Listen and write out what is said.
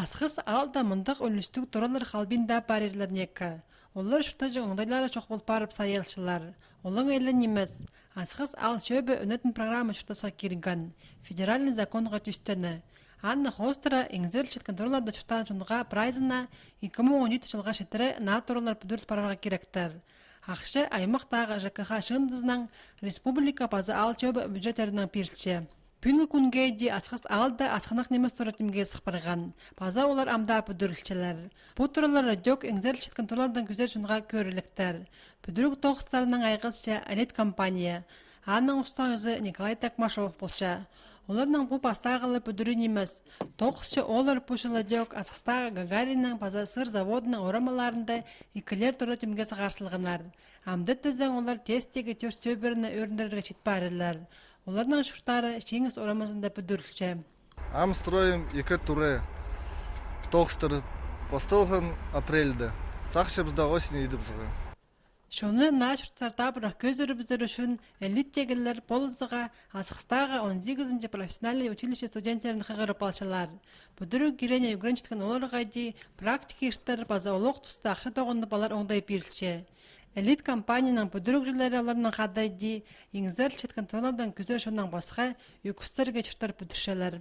Асхыс алда мындық өлістік тұралар қалбинда барерлер некі. Олар шұртажы оңдайлары çox болып барып сайылшылар. Олың әлін емес. Асхыс ал шөбі өнетін программы шұртасқа кирган. Федеральный законға түстіні. Анна Хостера еңзір шеткен тұраларды шұртан жұнға прайзына 2017 жылға шетірі на тұралар бүдірт параға керектер. Ақшы аймақтағы ЖКХ шыңдызның республика базы ал шөбі бюджеттерінің перші. Пүнгі күнге де асқыс алда асқанақ немес тұратымге сықпарған. База олар амда бүдірілчелер. Бұл тұралар радиок еңзер шеткен тұралардан көзер шынға көріліктер. Бүдірік тоғыстарының айғызша әлет компания. Анның ұстағызы Николай Такмашов болша. Оларның бұл бастағылы бүдірін емес. Тоғысшы олар пұшылы дек асқыстағы Гагаринның база сыр заводының орамаларында екілер тұратымге сығарсылғынар. Амды тізен олар тестегі төрт сөбіріні өріндерге жетпарылар. Оларның шұрттары шеңіз орамазында бүдірілші. Ам строим екі туры. Тоғыстыр постылған апрельді. Сақшы бізді осыны едіп зығы. Шуны на шұрттарда бірақ көз үрібіздер үшін әліттегілер болызыға асықстағы 18-інші профессиональный училище студенттерін қығырып алшылар. Бүдірі керене үгіріншіткен оларға де практики іштер база олық тұста ақша тоғынды балар оңдай берілші. Элит компанияның бүдірік жылары оларының қадайды еңзір шеткен тоналардан көзер шонның басқа үкістерге шұрттар бүдіршелер.